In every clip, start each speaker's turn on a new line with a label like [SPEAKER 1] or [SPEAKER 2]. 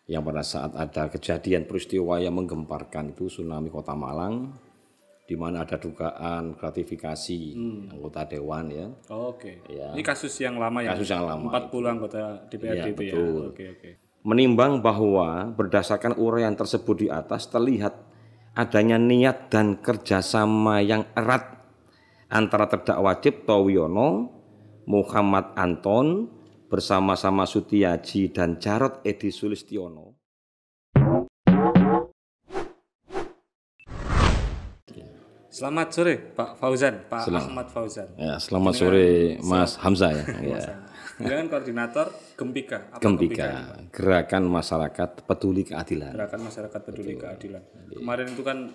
[SPEAKER 1] yang pada saat ada kejadian peristiwa yang menggemparkan itu tsunami Kota Malang, di mana ada dugaan gratifikasi anggota dewan ya.
[SPEAKER 2] Oke.
[SPEAKER 1] Ya.
[SPEAKER 2] Ini kasus yang lama ya?
[SPEAKER 1] Kasus yang lama.
[SPEAKER 2] 40 anggota DPRD
[SPEAKER 1] Ya,
[SPEAKER 2] itu
[SPEAKER 1] betul.
[SPEAKER 2] ya? Oke.
[SPEAKER 1] Menimbang bahwa berdasarkan uraian tersebut di atas terlihat adanya niat dan kerjasama yang erat antara terdakwa Cipto Wiono, Muhammad Anton, bersama-sama Sutiaji dan Jarod Edi Sulistiono.
[SPEAKER 2] Selamat sore Pak Fauzan, Pak Ahmad Fauzan.
[SPEAKER 1] Ya, selamat sore Mas Hamzah ya.
[SPEAKER 2] Dengan koordinator Gempika. Apa
[SPEAKER 1] Gempika, Gerakan Masyarakat Peduli Keadilan.
[SPEAKER 2] Gerakan Masyarakat Peduli Keadilan. Kemarin itu kan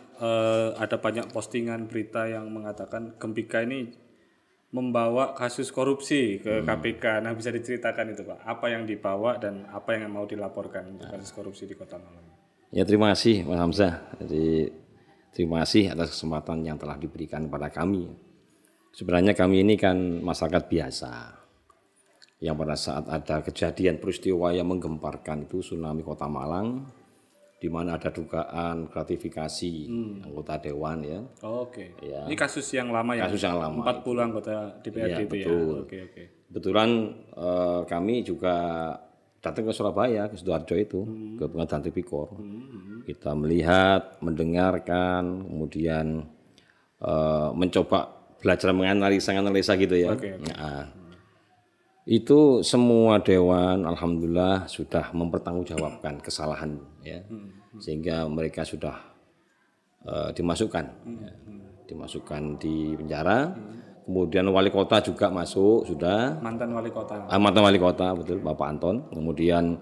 [SPEAKER 2] ada banyak postingan berita yang mengatakan Gempika ini membawa kasus korupsi ke KPK. Nah, bisa diceritakan itu Pak, apa yang dibawa dan apa yang mau dilaporkan untuk kasus korupsi di Kota Malang?
[SPEAKER 1] Ya, terima kasih Mas Hamzah. Jadi terima kasih atas kesempatan yang telah diberikan kepada kami. Sebenarnya kami ini kan masyarakat biasa yang pada saat ada kejadian peristiwa yang menggemparkan itu tsunami Kota Malang, di mana ada dugaan gratifikasi anggota dewan ya.
[SPEAKER 2] Oke.
[SPEAKER 1] Ya.
[SPEAKER 2] Ini kasus yang lama ya?
[SPEAKER 1] Kasus yang lama.
[SPEAKER 2] 40 anggota DPRD
[SPEAKER 1] Ya,
[SPEAKER 2] itu
[SPEAKER 1] betul.
[SPEAKER 2] ya? Oke.
[SPEAKER 1] Kebetulan kami juga datang ke Surabaya, ke Sidoarjo itu, ke Pengadilan Tipikor. Kita melihat, mendengarkan, kemudian mencoba belajar menganalisa gitu ya.
[SPEAKER 2] Oke.
[SPEAKER 1] Nah, itu semua dewan alhamdulillah sudah mempertanggungjawabkan kesalahan ya. Sehingga mereka sudah dimasukkan dimasukkan di penjara. Kemudian wali kota juga masuk sudah.
[SPEAKER 2] Mantan wali kota.
[SPEAKER 1] Mantan wali kota betul Bapak Anton. Kemudian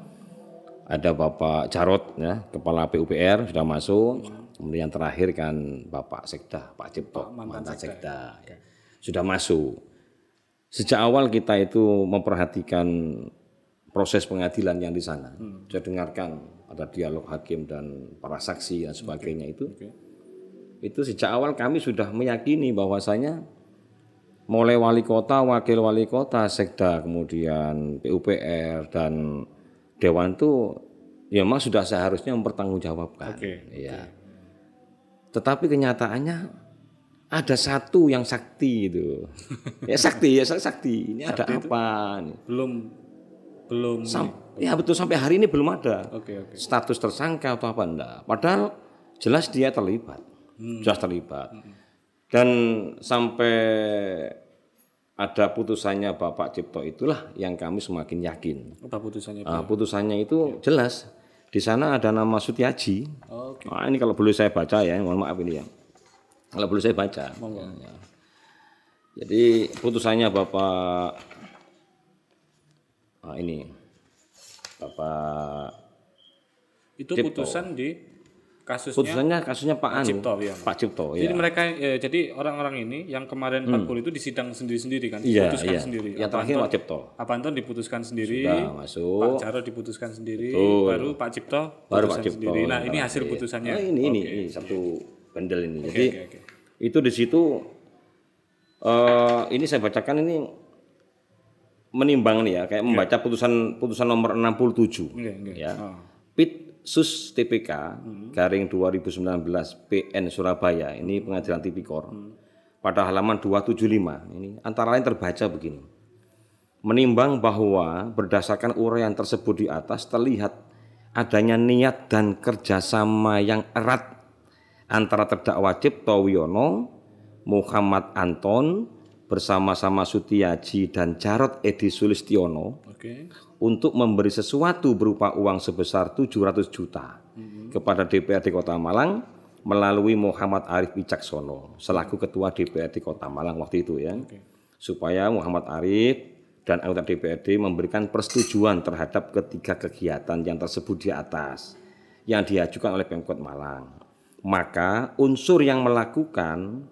[SPEAKER 1] ada Bapak Jarod ya, kepala PUPR sudah masuk. Kemudian terakhir kan Bapak Sekda, Pak Cipto, mantan Sekda ya, sudah masuk. Sejak awal kita itu memperhatikan proses pengadilan yang di sana. Saya dengarkan ada dialog hakim dan para saksi dan sebagainya itu. Itu sejak awal kami sudah meyakini bahwasanya mulai wali kota, wakil wali kota, sekda, kemudian PUPR dan dewan itu ya memang sudah seharusnya mempertanggungjawabkan. Ya. Tetapi kenyataannya ada satu yang sakti itu. Ya sakti. Ini ada
[SPEAKER 2] sakti
[SPEAKER 1] apa?
[SPEAKER 2] Belum.
[SPEAKER 1] Ya betul, sampai hari ini belum ada.
[SPEAKER 2] Oke.
[SPEAKER 1] Status tersangka atau apa enggak. Padahal jelas dia terlibat. Jelas terlibat. Dan sampai ada putusannya Bapak Cipto itulah yang kami semakin yakin.
[SPEAKER 2] Apa putusannya?
[SPEAKER 1] Putusannya itu jelas. Di sana ada nama Sutiaji. Nah, ini kalau boleh saya baca ya, mohon maaf ini ya. Kalau boleh saya baca. Ya. Jadi putusannya Bapak ini Bapak
[SPEAKER 2] itu
[SPEAKER 1] Cipto.
[SPEAKER 2] Putusan di kasusnya
[SPEAKER 1] Pak
[SPEAKER 2] Cipto, ya.
[SPEAKER 1] Pak Cipto.
[SPEAKER 2] Jadi
[SPEAKER 1] ya.
[SPEAKER 2] mereka jadi orang-orang ini yang kemarin 40 itu disidang sendiri-sendiri kan,
[SPEAKER 1] Iya.
[SPEAKER 2] sendiri.
[SPEAKER 1] Yang terakhir Pak Cipto.
[SPEAKER 2] Pak Anton diputuskan sendiri,
[SPEAKER 1] Sudah masuk.
[SPEAKER 2] Pak Jarod diputuskan sendiri,
[SPEAKER 1] Betul.
[SPEAKER 2] baru Pak Cipto
[SPEAKER 1] Baru Pak
[SPEAKER 2] putusan
[SPEAKER 1] Cipto.
[SPEAKER 2] sendiri. Nah, ini hasil putusannya.
[SPEAKER 1] Ini satu bendel ini. Jadi
[SPEAKER 2] Oke.
[SPEAKER 1] itu di situ ini saya bacakan ini menimbang nih ya, kayak membaca putusan nomor 67 ya. Pit Sus TPK garing 2019 PN Surabaya, ini Pengadilan Tipikor. Pada halaman 275 ini antara lain terbaca begini. Menimbang bahwa berdasarkan uraian tersebut di atas terlihat adanya niat dan kerjasama yang erat antara terdakwa Cipto Wiono, Muhammad Anton, bersama-sama Sutiaji dan Jarod Edi Sulistiono untuk memberi sesuatu berupa uang sebesar 700 juta kepada DPRD Kota Malang melalui Muhammad Arif Wicaksono selaku Ketua DPRD Kota Malang waktu itu ya, supaya Muhammad Arif dan anggota DPRD memberikan persetujuan terhadap ketiga kegiatan yang tersebut di atas yang diajukan oleh Pemkot Malang. Maka unsur yang melakukan,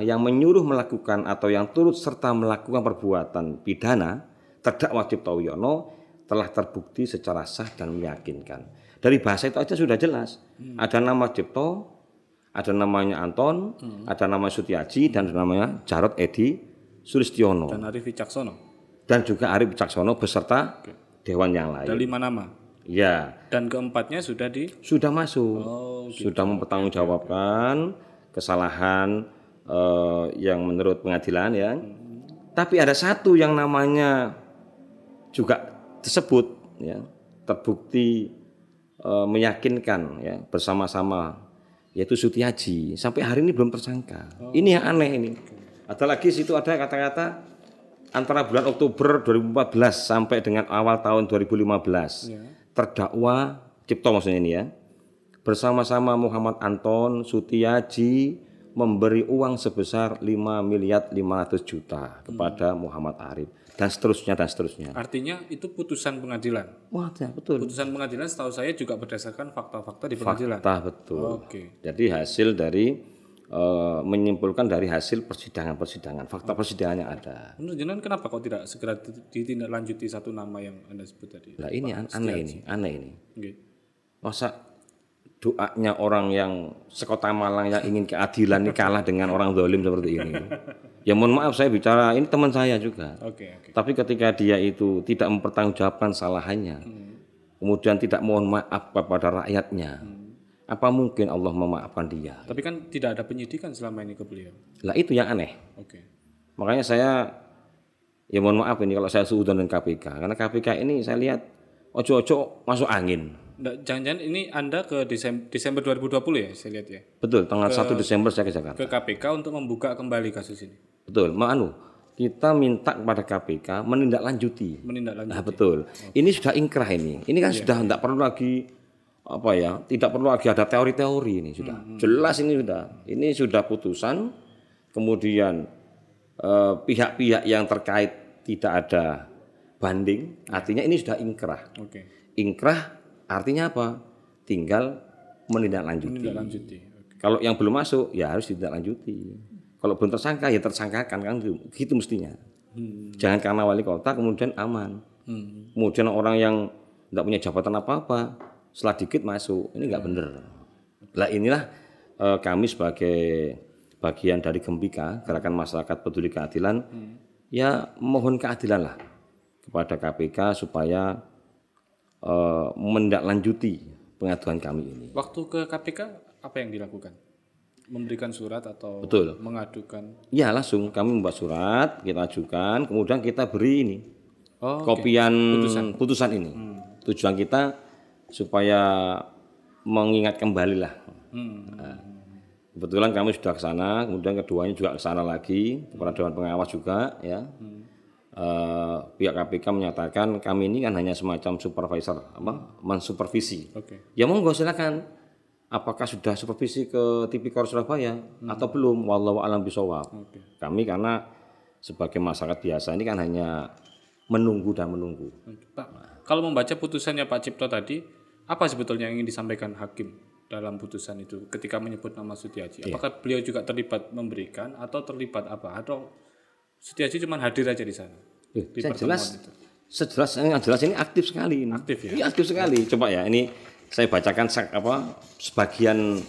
[SPEAKER 1] yang menyuruh melakukan atau yang turut serta melakukan perbuatan pidana terdakwa Cipto Wiono telah terbukti secara sah dan meyakinkan. Dari bahasa itu aja sudah jelas. Ada nama Cipto, ada namanya Anton, ada nama Sutiaji dan namanya Jarod Edi Sulistiono.
[SPEAKER 2] Dan Arif Wicaksono.
[SPEAKER 1] Dan juga Arif Wicaksono beserta dewan yang lain.
[SPEAKER 2] Ada 5 nama.
[SPEAKER 1] Ya,
[SPEAKER 2] Dan keempatnya
[SPEAKER 1] sudah masuk.
[SPEAKER 2] gitu.
[SPEAKER 1] Sudah mempertanggungjawabkan kesalahan yang menurut pengadilan ya. Tapi ada satu yang namanya juga tersebut ya, terbukti meyakinkan ya bersama-sama, yaitu Sutiaji. Sampai hari ini belum tersangka. Ini yang aneh ini. Ada lagi situ ada kata-kata antara bulan Oktober 2014 sampai dengan awal tahun 2015. Terdakwa Cipto maksudnya ini ya, bersama-sama Muhammad Anton, Sutiaji memberi uang sebesar 5.500.000.000 kepada Muhammad Arif dan seterusnya dan seterusnya.
[SPEAKER 2] Artinya itu putusan pengadilan.
[SPEAKER 1] Wah, ya, betul.
[SPEAKER 2] Putusan pengadilan setahu saya juga berdasarkan fakta-fakta di pengadilan.
[SPEAKER 1] Fakta betul.
[SPEAKER 2] Oke.
[SPEAKER 1] Jadi hasil dari menyimpulkan dari hasil persidangan, fakta persidangannya ada.
[SPEAKER 2] Menurut jenengan kenapa kok tidak segera ditindaklanjuti satu nama yang Anda sebut tadi?
[SPEAKER 1] Nah ini aneh ini.
[SPEAKER 2] Okay.
[SPEAKER 1] Masa doanya orang yang sekota Malang yang ingin keadilan ini kalah dengan orang zalim seperti ini. Ya mohon maaf saya bicara ini teman saya juga.
[SPEAKER 2] Okay.
[SPEAKER 1] Tapi ketika dia itu tidak mempertanggungjawabkan kesalahannya, kemudian tidak mohon maaf kepada rakyatnya, apa mungkin Allah memaafkan dia?
[SPEAKER 2] Tapi kan tidak ada penyidikan selama ini ke beliau.
[SPEAKER 1] Lah itu yang aneh.
[SPEAKER 2] Oke.
[SPEAKER 1] Makanya saya ya mohon maaf ini kalau saya suudon dengan KPK, karena KPK ini saya lihat ojo-ojo masuk angin.
[SPEAKER 2] Jangan-jangan ini Anda ke Desember 2020 ya saya lihat ya?
[SPEAKER 1] Betul, tanggal 1 Desember saya ke Jakarta.
[SPEAKER 2] Ke KPK untuk membuka kembali kasus ini?
[SPEAKER 1] Betul, kita minta kepada KPK menindaklanjuti. Nah betul, ini sudah ingkrah ini kan sudah tidak perlu lagi tidak perlu lagi ada teori-teori ini sudah. Jelas ini sudah putusan, kemudian pihak-pihak yang terkait tidak ada banding, artinya ini sudah ingkrah. Ingkrah artinya apa? Tinggal menindaklanjuti. Kalau yang belum masuk ya harus ditindaklanjuti. Kalau belum tersangka ya tersangkakan kan gitu mestinya. Jangan karena wali kota kemudian aman. Kemudian orang yang tidak punya jabatan apa-apa setelah dikit masuk, ini nggak benar. Lah inilah kami sebagai bagian dari Gempika, Gerakan Masyarakat Peduli Keadilan, ya mohon keadilan lah kepada KPK supaya menindaklanjuti pengaduan kami ini.
[SPEAKER 2] Waktu ke KPK apa yang dilakukan? Memberikan surat atau mengadukan? Ya
[SPEAKER 1] langsung kami membuat surat, kita ajukan, kemudian kita beri ini kopian putusan ini. Tujuan kita supaya mengingat kembali lah. Nah, kebetulan kami sudah ke sana, kemudian keduanya juga ke sana lagi, kepada Dewan Pengawas juga ya. Pihak KPK menyatakan kami ini kan hanya semacam supervisor, mensupervisi. Ya monggo silakan. Apakah sudah supervisi ke Tipikor Surabaya atau belum? Wallahu a'lam bishawab. Kami karena sebagai masyarakat biasa ini kan hanya menunggu dan menunggu.
[SPEAKER 2] Pak, kalau membaca putusannya Pak Cipto tadi, apa sebetulnya yang ingin disampaikan hakim dalam putusan itu ketika menyebut nama Sutiaji? Apakah beliau juga terlibat memberikan atau terlibat apa? Atau Sutiaji cuma hadir aja di sana?
[SPEAKER 1] Jelas ini aktif sekali ini.
[SPEAKER 2] Aktif ya?
[SPEAKER 1] Iya, aktif sekali. Coba ya, ini saya bacakan sebagian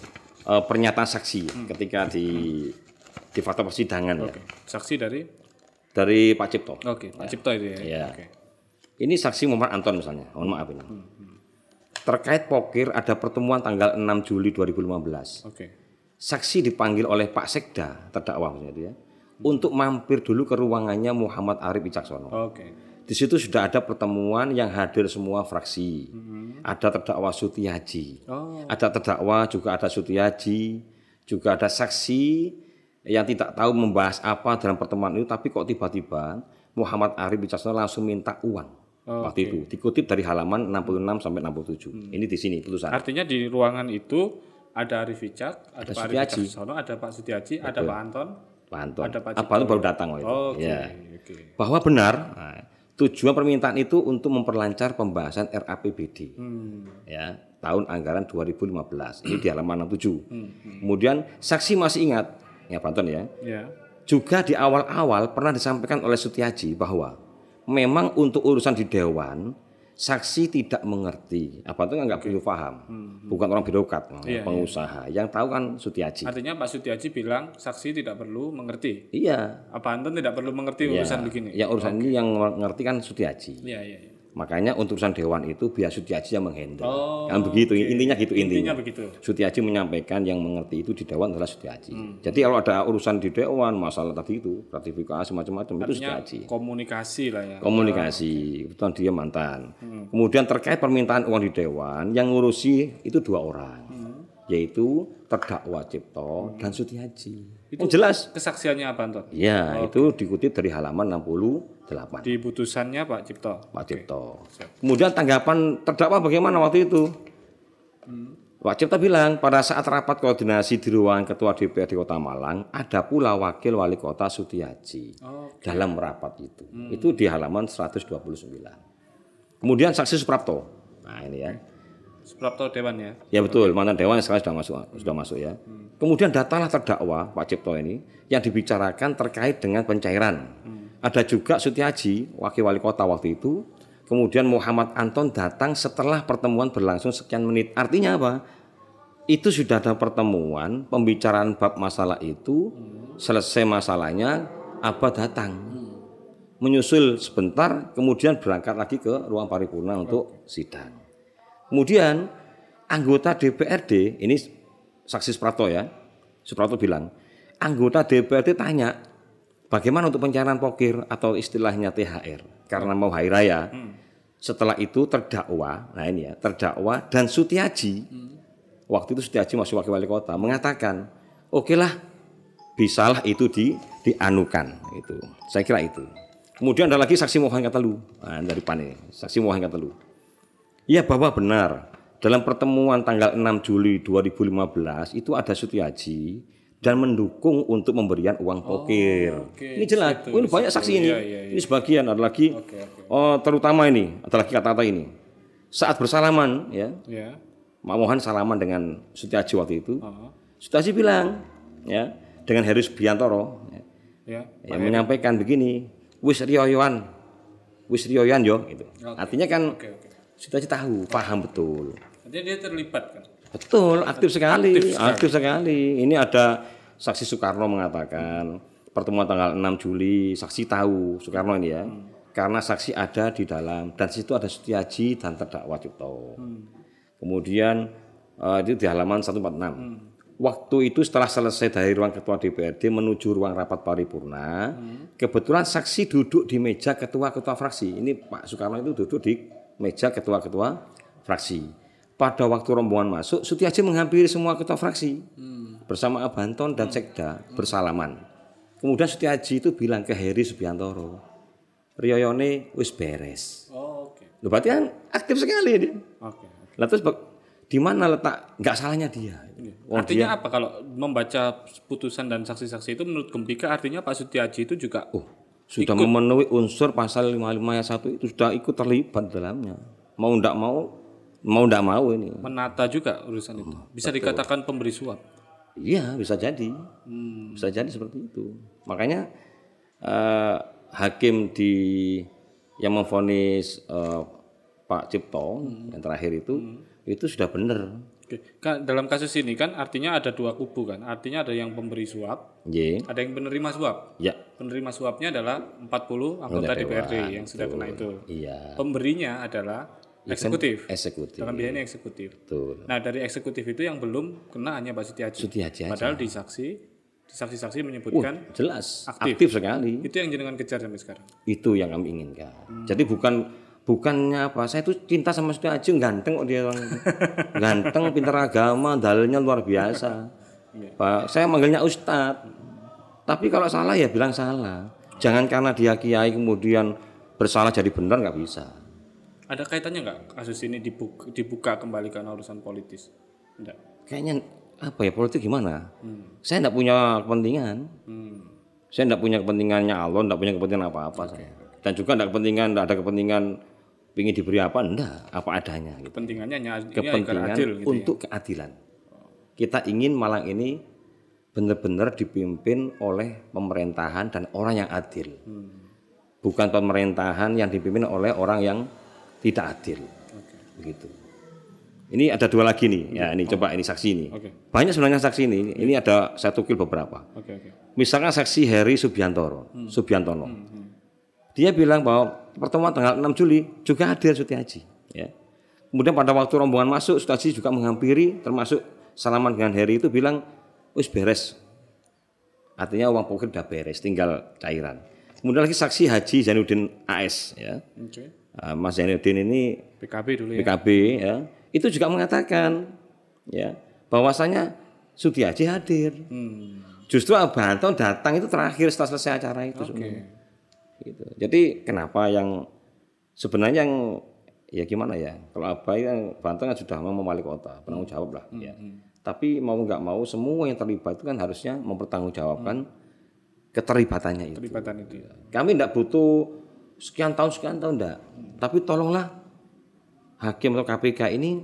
[SPEAKER 1] pernyataan saksi ketika di fakta persidangan ya.
[SPEAKER 2] Saksi
[SPEAKER 1] dari Pak Cipto.
[SPEAKER 2] Pak Cipto itu ya.
[SPEAKER 1] Ini saksi Muhammad Anton misalnya. Mohon maaf ini. Terkait pokir ada pertemuan tanggal 6 Juli 2015. Saksi dipanggil oleh Pak Sekda terdakwa maksudnya itu ya, untuk mampir dulu ke ruangannya Muhammad Arif Wicaksono. Di situ sudah ada pertemuan yang hadir semua fraksi. Ada terdakwa Sutiaji. Ada terdakwa juga ada Sutiaji, juga ada saksi yang tidak tahu membahas apa dalam pertemuan itu, tapi kok tiba-tiba Muhammad Arif Wicaksono langsung minta uang. Waktu itu dikutip dari halaman 66 sampai 67. Ini di sini putusan.
[SPEAKER 2] Artinya di ruangan itu ada Arif Wicak, ada Pak Arif Wicaksono, ada Pak Sutiaji, ada Pak Anton. Ada Pak Cipto.
[SPEAKER 1] Anton baru datang waktu itu. Bahwa benar tujuan permintaan itu untuk memperlancar pembahasan RAPBD. Ya, tahun anggaran 2015. Ini di halaman 67. Kemudian saksi masih ingat, ya Pak Anton ya. Juga di awal-awal pernah disampaikan oleh Sutiaji bahwa memang untuk urusan di dewan saksi tidak mengerti. Apa itu nggak perlu paham. Bukan orang birokrat, pengusaha. Yang tahu kan Sutiaji.
[SPEAKER 2] Artinya Pak Sutiaji bilang saksi tidak perlu mengerti.
[SPEAKER 1] Iya.
[SPEAKER 2] Apa Anton tidak perlu mengerti urusan begini?
[SPEAKER 1] Ya urusan ini yang mengerti kan Sutiaji. Makanya untuk urusan dewan itu biar Sutiaji yang menghandle. Kan begitu, intinya gitu intinya.
[SPEAKER 2] Begitu.
[SPEAKER 1] Sutiaji menyampaikan yang mengerti itu di dewan adalah Sutiaji. Jadi kalau ada urusan di dewan, masalah tadi itu, ratifikasi macam-macam itu Sutiaji.
[SPEAKER 2] Komunikasi lah ya.
[SPEAKER 1] Komunikasi, kebetulan dia mantan. Kemudian terkait permintaan uang di dewan, yang ngurusi itu 2 orang. Yaitu terdakwa Cipto dan Sutiaji.
[SPEAKER 2] Itu
[SPEAKER 1] jelas.
[SPEAKER 2] Kesaksiannya apa, Anton?
[SPEAKER 1] Ya, itu dikutip dari halaman 68.
[SPEAKER 2] Di putusannya Pak Cipto.
[SPEAKER 1] Pak Cipto. Kemudian tanggapan terdakwa bagaimana waktu itu? Pak Cipto bilang pada saat rapat koordinasi di ruang Ketua DPRD Kota Malang ada pula Wakil Wali Kota Sutiaji dalam rapat itu. Itu di halaman 129. Kemudian saksi Suprapto. Nah ini ya.
[SPEAKER 2] Suprapto Dewan ya?
[SPEAKER 1] Ya betul, mantan Dewan sekarang sudah masuk ya. Kemudian datalah terdakwa Pak Cipto ini yang dibicarakan terkait dengan pencairan. Ada juga Sutiaji, Wakil Wali Kota waktu itu. Kemudian Muhammad Anton datang setelah pertemuan berlangsung sekian menit. Artinya apa? Itu sudah ada pertemuan, pembicaraan bab masalah itu, selesai masalahnya, Abah datang. Menyusul sebentar, kemudian berangkat lagi ke ruang paripurna untuk sidang. Kemudian anggota DPRD, ini saksi Suprapto ya, Suprapto bilang, anggota DPRD tanya, bagaimana untuk pencairan pokir atau istilahnya THR, karena mau hari raya. Setelah itu terdakwa, nah ini ya, terdakwa dan Sutiaji, waktu itu Sutiaji masih Wakil Wali Kota, mengatakan, oke lah, bisalah itu dianukan, itu. Saya kira itu. Kemudian ada lagi saksi Mohan Katelu, nah, dari PAN ini, saksi Mohan Katelu. Ya bahwa benar, dalam pertemuan tanggal 6 Juli 2015 itu ada Sutiaji dan mendukung untuk pemberian uang pokir. Ini jelas, ini banyak saksi ini. Ini sebagian, ada lagi, terutama ini, ada lagi kata-kata ini. Saat bersalaman, ya, Mak Mohan salaman dengan Sutiaji waktu itu. Sutiaji bilang, ya, dengan Heru Subiantoro, yang menyampaikan begini, wis riyoyan yo, gitu. Artinya kan Sutiaji tahu, paham betul.
[SPEAKER 2] Artinya dia terlibat kan?
[SPEAKER 1] Betul, aktif sekali. Ini ada saksi Soekarno mengatakan pertemuan tanggal 6 Juli, saksi tahu Soekarno ini ya. Karena saksi ada di dalam dan situ ada Sutiaji dan terdakwa Cipto. Kemudian itu di halaman 146. Waktu itu setelah selesai dari ruang Ketua DPRD menuju ruang rapat paripurna, kebetulan saksi duduk di meja ketua-ketua fraksi. Ini Pak Soekarno itu duduk di meja ketua-ketua fraksi. Pada waktu rombongan masuk, Sutiaji menghampiri semua ketua fraksi bersama Abanton dan Sekda bersalaman. Kemudian Sutiaji itu bilang ke Heri Subiantoro, riyoyone wis beres. Loh, berarti kan aktif sekali dia. Lah terus di mana letak nggak salahnya dia?
[SPEAKER 2] Artinya apa kalau membaca putusan dan saksi-saksi itu menurut Gempika artinya Pak Sutiaji itu juga
[SPEAKER 1] sudah memenuhi unsur pasal 55 ayat 1 itu sudah ikut terlibat dalamnya. Mau enggak mau ini.
[SPEAKER 2] Menata juga urusan itu. Bisa dikatakan pemberi suap.
[SPEAKER 1] Iya, bisa jadi. Bisa jadi seperti itu. Makanya hakim yang memvonis Pak Cipto yang terakhir itu sudah benar.
[SPEAKER 2] Kan dalam kasus ini kan artinya ada 2 kubu kan. Artinya ada yang pemberi suap, ada yang penerima suap.
[SPEAKER 1] Ya.
[SPEAKER 2] Penerima suapnya adalah 40 anggota DPRD yang sudah kena itu.
[SPEAKER 1] Iya.
[SPEAKER 2] Pemberinya adalah eksekutif.
[SPEAKER 1] Dalam
[SPEAKER 2] dia ini eksekutif.
[SPEAKER 1] Betul.
[SPEAKER 2] Nah, dari eksekutif itu yang belum kena hanya Pak Sutiaji. Padahal di saksi menyebutkan
[SPEAKER 1] jelas aktif sekali.
[SPEAKER 2] Itu yang jenengan kejar sampai sekarang.
[SPEAKER 1] Itu yang kami inginkan. Jadi bukannya apa, saya itu cinta sama Sutiaji, ganteng kok dia orang. Ganteng, pintar agama, dalilnya luar biasa. Pak, saya manggilnya Ustadz. Tapi kalau salah ya bilang salah. Jangan karena dia kiai kemudian bersalah jadi benar, nggak bisa.
[SPEAKER 2] Ada kaitannya nggak kasus ini dibuka kembali karena urusan politis? Enggak.
[SPEAKER 1] Kayaknya apa ya, politik gimana? Saya enggak punya kepentingan. Saya enggak punya kepentingannya Allah, enggak punya kepentingan apa-apa saya. Dan juga enggak ada kepentingan ingin diberi apa, enggak, apa adanya. Gitu.
[SPEAKER 2] Kepentingannya
[SPEAKER 1] kepentingan
[SPEAKER 2] adil, gitu
[SPEAKER 1] untuk keadilan. Kita ingin Malang ini benar-benar dipimpin oleh pemerintahan dan orang yang adil. Bukan pemerintahan yang dipimpin oleh orang yang tidak adil, begitu. Ini ada 2 lagi nih, ya ini coba ini saksi ini. Banyak sebenarnya saksi ini ada saya tukil beberapa. Misalnya saksi Heri Subiantono. Dia bilang bahwa pertemuan tanggal 6 Juli juga hadir Sutiaji. Ya. Kemudian pada waktu rombongan masuk, Sutiaji juga menghampiri, termasuk salaman dengan Heri itu bilang, wis beres. Artinya uang pokok udah beres, tinggal cairan. Kemudian lagi saksi Haji Zainuddin AS, ya.
[SPEAKER 2] Okay.
[SPEAKER 1] Mas Zainuddin ini
[SPEAKER 2] PKB dulu ya.
[SPEAKER 1] PKB, ya. Itu juga mengatakan, ya, bahwasanya Sutiaji hadir. Justru Abanto datang itu terakhir setelah selesai acara itu. Gitu. Jadi kenapa yang sebenarnya yang ya gimana ya, kalau Abai kan Banten kan sudah memang wali kota, penanggung jawab lah. Ya. Tapi mau nggak mau semua yang terlibat itu kan harusnya mempertanggungjawabkan keterlibatannya itu. Kami tidak butuh sekian tahun enggak. Tapi tolonglah hakim atau KPK ini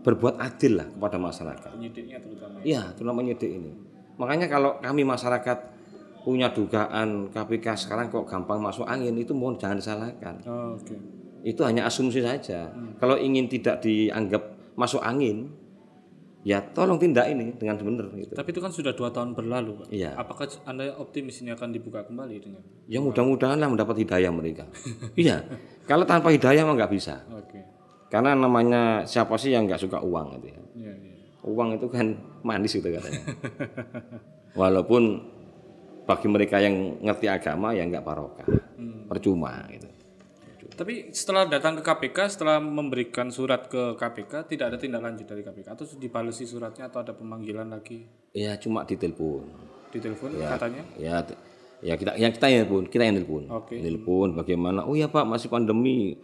[SPEAKER 1] berbuat adil lah kepada masyarakat.
[SPEAKER 2] Penyidiknya terutama.
[SPEAKER 1] Iya, terutama penyidik ini. Makanya kalau kami masyarakat punya dugaan KPK sekarang kok gampang masuk angin, itu mohon jangan disalahkan. Itu hanya asumsi saja. Kalau ingin tidak dianggap masuk angin, ya tolong tindak ini dengan benar. Gitu.
[SPEAKER 2] Tapi itu kan sudah 2 tahun berlalu, Pak.
[SPEAKER 1] Iya.
[SPEAKER 2] Apakah Anda optimis ini akan dibuka kembali dengan?
[SPEAKER 1] Ya mudah-mudahan lah mendapat hidayah mereka. Iya. Kalau tanpa hidayah mah nggak bisa. Karena namanya siapa sih yang nggak suka uang gitu ya. Uang itu kan manis gitu katanya. Walaupun bagi mereka yang ngerti agama ya nggak barokah, percuma gitu.
[SPEAKER 2] Tapi setelah datang ke KPK, setelah memberikan surat ke KPK, tidak ada tindak lanjut dari KPK atau dibalesi suratnya atau ada pemanggilan lagi?
[SPEAKER 1] Ya cuma ditelepon.
[SPEAKER 2] Ditelepon
[SPEAKER 1] ya,
[SPEAKER 2] katanya?
[SPEAKER 1] Ya kita yang telepon. Telepon bagaimana? Oh ya Pak, masih pandemi,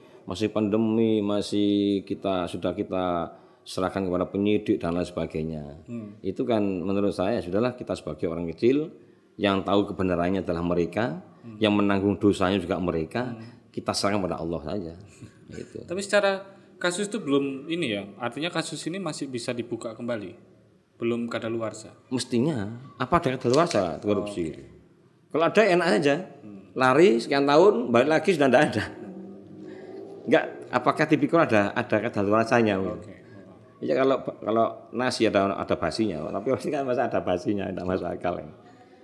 [SPEAKER 1] masih sudah kita serahkan kepada penyidik dan lain sebagainya. Itu kan menurut saya sudahlah, kita sebagai orang kecil yang tahu kebenarannya adalah mereka, yang menanggung dosanya juga mereka. Kita serahkan pada Allah saja. Gitu.
[SPEAKER 2] Tapi secara kasus itu belum ini ya, artinya kasus ini masih bisa dibuka kembali, belum kadaluarsa.
[SPEAKER 1] Mestinya, apa ada kadaluarsa korupsi? Kalau ada enak aja, lari sekian tahun, balik lagi sudah tidak ada. Enggak, apakah tipikor ada kadaluarsanya? Ya kalau nasi ada basinya, tapi ini kan masa ada basinya, tidak masuk akal.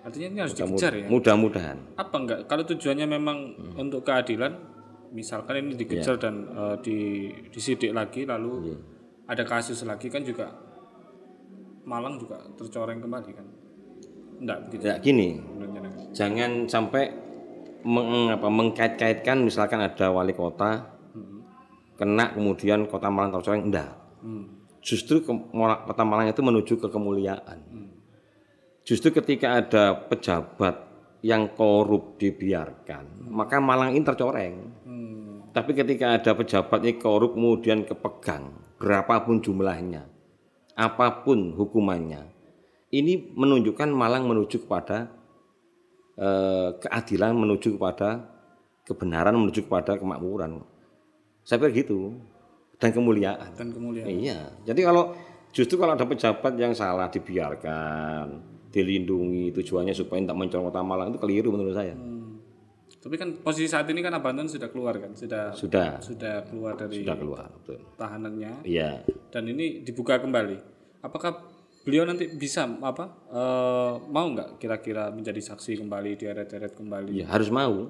[SPEAKER 2] Artinya ini harus dikejar ya?
[SPEAKER 1] Mudah-mudahan.
[SPEAKER 2] Apa enggak? Kalau tujuannya memang untuk keadilan, misalkan ini dikejar dan disidik lagi, lalu ada kasus lagi kan juga Malang juga tercoreng kembali kan? Enggak begitu?
[SPEAKER 1] Ya gini, jangan sampai mengkait-kaitkan misalkan ada wali kota kena kemudian kota Malang tercoreng, enggak. Justru kota Malang itu menuju ke kemuliaan. Justru ketika ada pejabat yang korup dibiarkan, maka Malang ini tercoreng. Tapi ketika ada pejabat ini korup kemudian kepegang, berapapun jumlahnya, apapun hukumannya, ini menunjukkan Malang menuju kepada keadilan, menuju kepada kebenaran, menuju kepada kemakmuran. Saya pikir gitu. Dan kemuliaan. Iya. Jadi justru kalau ada pejabat yang salah dibiarkan, dilindungi, tujuannya supaya tidak mencoreng kota Malang, itu keliru menurut saya.
[SPEAKER 2] Tapi kan posisi saat ini kan Abanton sudah keluar kan, sudah keluar dari
[SPEAKER 1] betul.
[SPEAKER 2] Tahanannya.
[SPEAKER 1] Iya.
[SPEAKER 2] Dan ini dibuka kembali. Apakah beliau nanti bisa mau nggak kira-kira menjadi saksi kembali, diaret-aret kembali?
[SPEAKER 1] Ya harus mau.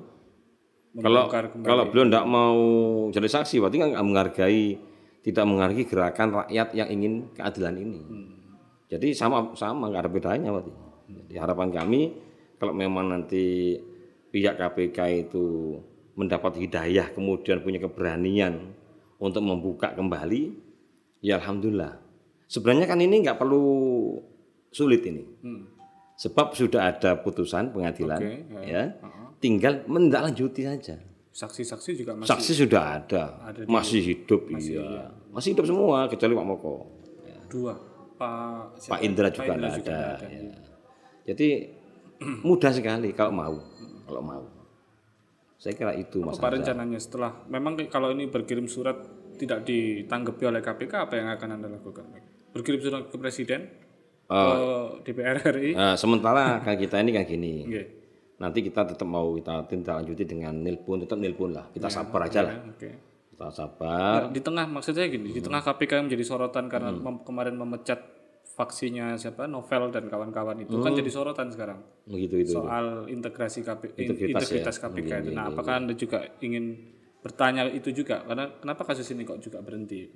[SPEAKER 1] Kalau beliau tidak mau jadi saksi, berarti kan tidak menghargai gerakan rakyat yang ingin keadilan ini. Jadi sama nggak ada bedanya, berarti. Jadi harapan kami kalau memang nanti pihak KPK itu mendapat hidayah kemudian punya keberanian untuk membuka kembali, ya alhamdulillah. Sebenarnya kan ini nggak perlu sulit ini, sebab sudah ada putusan pengadilan, tinggal menindaklanjuti saja.
[SPEAKER 2] Saksi-saksi juga
[SPEAKER 1] saksi sudah ada masih hidup, masih hidup semua kecuali Pak Moko. Pak Indra juga ada. Ya. Jadi mudah sekali kalau mau. Saya kira itu Mas.
[SPEAKER 2] Apa rencananya setelah memang kalau ini berkirim surat tidak ditanggapi oleh KPK, apa yang akan Anda lakukan? Berkirim surat ke Presiden, ke DPR RI?
[SPEAKER 1] Sementara kita ini kan gini. Nanti kita tetap kita tindak lanjuti dengan tetap nelpon lah. Kita sabar aja lah. Kita sabar.
[SPEAKER 2] Di tengah maksud saya gini, di tengah KPK yang menjadi sorotan karena kemarin memecat faksinya siapa Novel dan kawan-kawan itu kan jadi sorotan sekarang
[SPEAKER 1] Begitu.
[SPEAKER 2] soal integritas
[SPEAKER 1] Integritas
[SPEAKER 2] KPK itu. Nah, apakah Anda juga ingin bertanya itu juga? Karena kenapa kasus ini kok juga berhenti?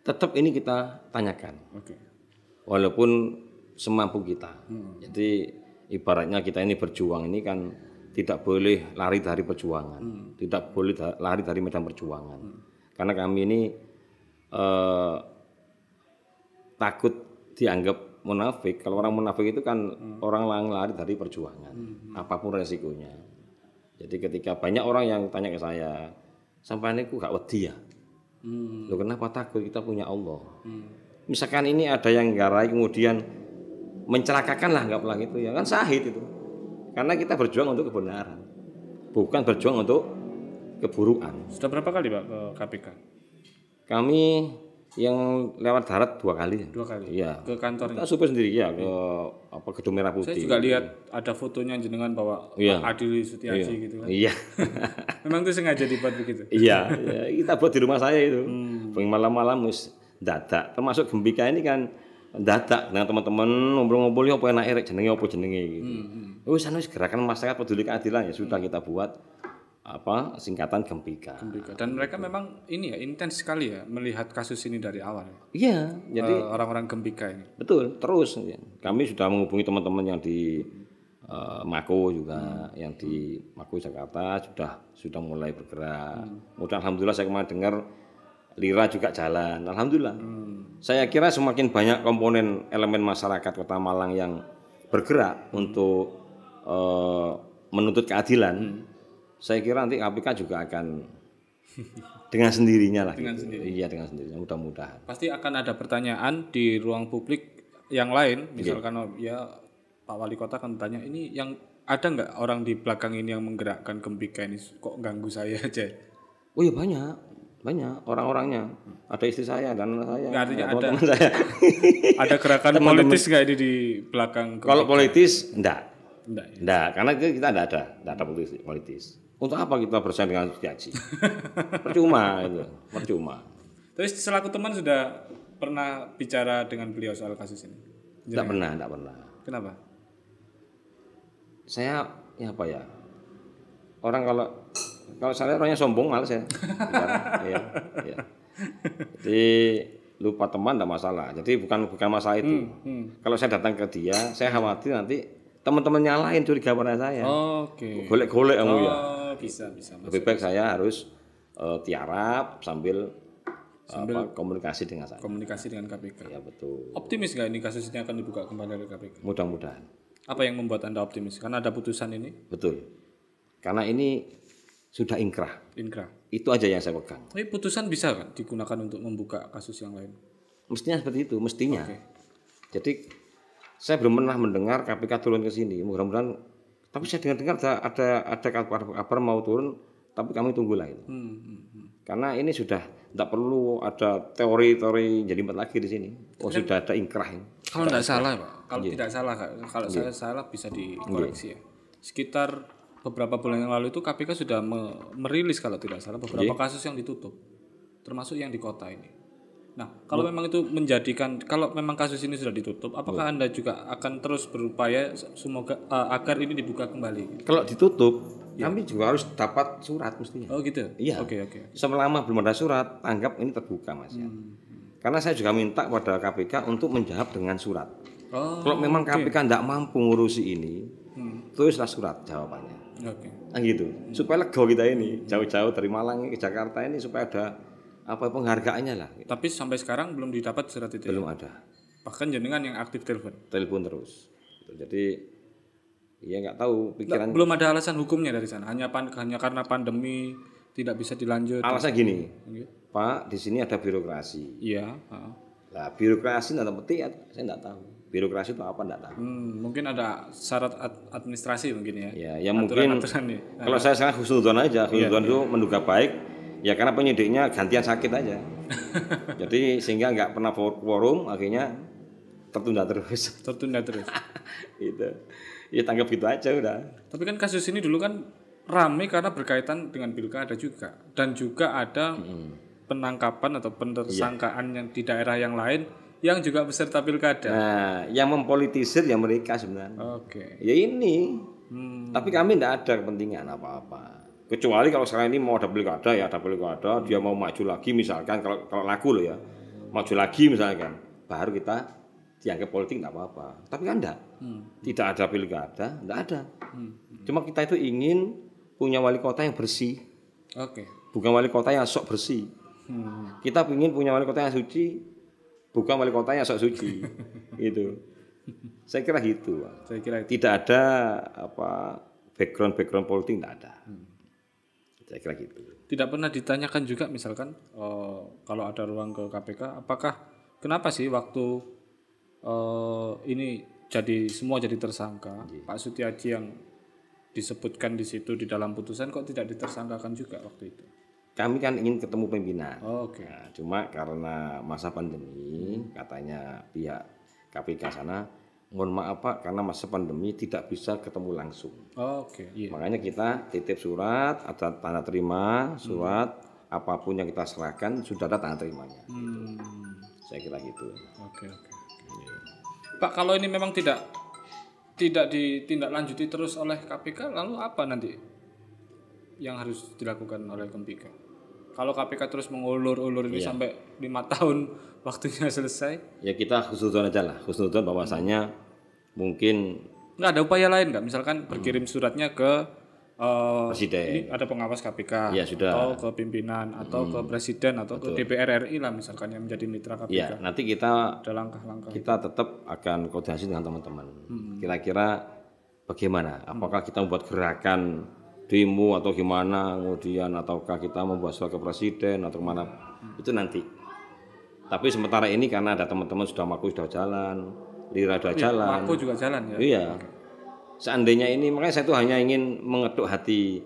[SPEAKER 1] Tetap ini kita tanyakan.
[SPEAKER 2] Oke.
[SPEAKER 1] Walaupun semampu kita. Jadi ibaratnya kita ini berjuang ini kan tidak boleh lari dari perjuangan. Tidak boleh lari dari medan perjuangan. Karena kami ini takut dianggap munafik. Kalau orang munafik itu kan orang yang lari dari perjuangan, apapun resikonya. Jadi ketika banyak orang yang tanya ke saya, sampai ini gak wedi ya? Loh kenapa takut? Kita punya Allah. Misalkan ini ada yang garai kemudian mencelakakan lah, nggak pelang itu ya kan syahid itu. Karena kita berjuang untuk kebenaran, bukan berjuang untuk keburukan.
[SPEAKER 2] Sudah berapa kali Pak ke KPK?
[SPEAKER 1] Kami yang lewat darat 2 kali.
[SPEAKER 2] 2 kali.
[SPEAKER 1] Iya.
[SPEAKER 2] Ke kantornya.
[SPEAKER 1] Kita survei sendiri ya ke Gedung Merah Putih.
[SPEAKER 2] Saya juga lihat ada fotonya jenengan bawa Pak Adil Sutiaji gitu kan.
[SPEAKER 1] Iya.
[SPEAKER 2] Memang itu sengaja dibuat begitu.
[SPEAKER 1] Iya, kita buat di rumah saya itu. Malam-malam mus dadak. Termasuk Gembika ini kan dadak dengan teman-teman ngobrol-ngobrol ya apa enake jenenge gitu. Wis gerakan masyarakat peduli keadilan ya sudah kita buat singkatan Gembika.
[SPEAKER 2] Dan mereka memang ini ya intens sekali ya melihat kasus ini dari awal.
[SPEAKER 1] Iya, jadi
[SPEAKER 2] orang-orang Gembika ini.
[SPEAKER 1] Betul, terus kami sudah menghubungi teman-teman yang di Mako juga, yang di Mako Jakarta sudah mulai bergerak. Mudah alhamdulillah saya kemarin dengar Lira juga jalan, alhamdulillah. Saya kira semakin banyak komponen elemen masyarakat Kota Malang yang bergerak untuk menuntut keadilan. Saya kira nanti KPK juga akan dengan sendirinya lah. Iya, dengan sendirinya mudah-mudahan.
[SPEAKER 2] Pasti akan ada pertanyaan di ruang publik yang lain, misalkan ya Pak Wali Kota akan bertanya, ini yang ada nggak orang di belakang ini yang menggerakkan Gembika ini kok ganggu saya aja?
[SPEAKER 1] Oh iya banyak orang-orangnya. Ada istri saya dan anak saya.
[SPEAKER 2] Nggak, artinya ada
[SPEAKER 1] teman saya.
[SPEAKER 2] Ada gerakan politis nggak ini di belakang Gembika?
[SPEAKER 1] Kalau politis enggak,
[SPEAKER 2] ya?
[SPEAKER 1] karena kita enggak ada politis. Untuk apa kita bersaing dengan Sutiaji? Percuma itu, percuma.
[SPEAKER 2] Terus selaku teman sudah pernah bicara dengan beliau soal kasus ini?
[SPEAKER 1] Enggak pernah.
[SPEAKER 2] Kenapa?
[SPEAKER 1] Saya ya apa ya? Orang kalau saya orangnya sombong malas ya. Iya. Jadi lupa teman enggak masalah. Jadi bukan masalah itu. Kalau saya datang ke dia, saya khawatir nanti teman-teman lain curiga pada saya.
[SPEAKER 2] Oke.
[SPEAKER 1] Golek-golek kamu ya.
[SPEAKER 2] Bisa.
[SPEAKER 1] Lebih baik saya harus tiarap sambil komunikasi dengan saya.
[SPEAKER 2] Komunikasi dengan KPK.
[SPEAKER 1] Ya betul.
[SPEAKER 2] Optimis nggak ini kasus ini akan dibuka kembali oleh KPK?
[SPEAKER 1] Mudah-mudahan.
[SPEAKER 2] Apa yang membuat Anda optimis? Karena ada putusan ini?
[SPEAKER 1] Betul. Karena ini sudah inkrah. Itu aja yang saya pegang.
[SPEAKER 2] Tapi putusan bisa kan digunakan untuk membuka kasus yang lain?
[SPEAKER 1] Mestinya seperti itu, mestinya. Okay. Jadi saya belum pernah mendengar KPK turun ke sini. Mudah-mudahan. Tapi saya dengar ada kabar mau turun, tapi kami tunggulah itu. Karena ini sudah tidak perlu ada teori-teori jadi empat lagi di sini. Sudah ada inkrah ini.
[SPEAKER 2] Kalau tidak salah, Pak. Kalau saya salah bisa dikoreksi ya. Sekitar beberapa bulan yang lalu itu KPK sudah merilis kalau tidak salah beberapa kasus yang ditutup, termasuk yang di kota ini. Nah, kalau memang itu kalau memang kasus ini sudah ditutup, apakah Anda juga akan terus berupaya semoga agar ini dibuka kembali?
[SPEAKER 1] Kalau ditutup, kami juga harus dapat surat mestinya.
[SPEAKER 2] Oh gitu?
[SPEAKER 1] Iya.
[SPEAKER 2] Oke.
[SPEAKER 1] Selama belum ada surat, anggap ini terbuka, Mas. Karena saya juga minta kepada KPK untuk menjawab dengan surat. Kalau memang KPK tidak mampu ngurusi ini, tulislah surat jawabannya. Nah gitu, supaya lega kita ini, jauh-jauh dari Malang ke Jakarta ini supaya ada penghargaannya lah.
[SPEAKER 2] Tapi sampai sekarang belum didapat surat itu.
[SPEAKER 1] Belum ada.
[SPEAKER 2] Bahkan jenengan yang aktif telepon
[SPEAKER 1] terus. Jadi ya nggak tahu pikiran.
[SPEAKER 2] Belum ada alasan hukumnya dari sana. Hanya karena pandemi tidak bisa dilanjut.
[SPEAKER 1] Alasan gini, Pak, di sini ada birokrasi.
[SPEAKER 2] Iya.
[SPEAKER 1] Nah, birokrasi nggak penting, saya nggak tahu. Birokrasi itu apa nggak tahu.
[SPEAKER 2] Mungkin ada syarat administrasi mungkin ya.
[SPEAKER 1] Ya mungkin. Kalau saya sekarang husnuzon aja, husnuzon itu menduga baik. Ya karena penyidiknya gantian sakit aja. Jadi sehingga nggak pernah quorum, akhirnya tertunda terus. Gitu. Ya tanggap gitu aja udah.
[SPEAKER 2] Tapi kan kasus ini dulu kan ramai karena berkaitan dengan pilkada juga. Dan juga ada penangkapan atau penersangkaan yang di daerah yang lain yang juga peserta pilkada.
[SPEAKER 1] Nah, yang mempolitisir ya mereka sebenarnya.
[SPEAKER 2] Oke.
[SPEAKER 1] Ya ini. Tapi kami tidak ada kepentingan apa-apa. Kecuali kalau sekarang ini mau ada pilkada ya ada pilkada, dia mau maju lagi misalkan kalau laku loh ya. Maju lagi misalkan, baru kita dianggap politik tidak apa-apa. Tapi kan enggak. Tidak ada pilkada, tidak ada. Cuma kita itu ingin punya wali kota yang bersih.
[SPEAKER 2] Oke.
[SPEAKER 1] Bukan wali kota yang sok bersih. Kita ingin punya wali kota yang suci, bukan wali kota yang sok suci. Gitu. Saya kira gitu.
[SPEAKER 2] Saya kira itu.
[SPEAKER 1] Tidak ada background politik, tidak ada. Saya kira gitu.
[SPEAKER 2] Tidak pernah ditanyakan juga misalkan kalau ada ruang ke KPK, apakah kenapa sih waktu ini semua jadi tersangka, Pak Sutiaji yang disebutkan di situ di dalam putusan kok tidak ditersangkakan juga waktu itu?
[SPEAKER 1] Kami kan ingin ketemu pimpinan.
[SPEAKER 2] Oke.
[SPEAKER 1] Nah, cuma karena masa pandemi, katanya pihak KPK sana, mohon maaf Pak, karena masa pandemi tidak bisa ketemu langsung.
[SPEAKER 2] Oke. Iya.
[SPEAKER 1] Makanya kita titip surat, ada tanda terima, surat apapun yang kita serahkan sudah ada tanda terimanya. Saya kira gitu.
[SPEAKER 2] Oke. Pak, kalau ini memang tidak ditindaklanjuti terus oleh KPK, lalu apa nanti yang harus dilakukan oleh Kempika? Kalau KPK terus mengulur-ulur ini sampai 5 tahun waktunya selesai,
[SPEAKER 1] ya kita husnuzon aja lah, husnuzon bahwasanya mungkin
[SPEAKER 2] nggak ada upaya lain nggak? Misalkan berkirim suratnya ke
[SPEAKER 1] presiden,
[SPEAKER 2] ini ada pengawas KPK,
[SPEAKER 1] ya, sudah.
[SPEAKER 2] atau ke pimpinan, atau ke presiden, atau ke DPR RI lah misalkan yang menjadi mitra KPK.
[SPEAKER 1] ya nanti kita
[SPEAKER 2] Ada langkah-langkah.
[SPEAKER 1] kita tetap akan koordinasi dengan teman-teman. Kira-kira bagaimana? Apakah kita membuat gerakan demo atau gimana, kemudian ataukah kita membuat surat ke presiden atau kemana? Itu nanti. Tapi sementara ini karena ada teman-teman sudah Mako sudah jalan, Lira sudah jalan.
[SPEAKER 2] Mako juga jalan ya.
[SPEAKER 1] Iya. Seandainya ini, makanya saya tuh hanya ingin mengetuk hati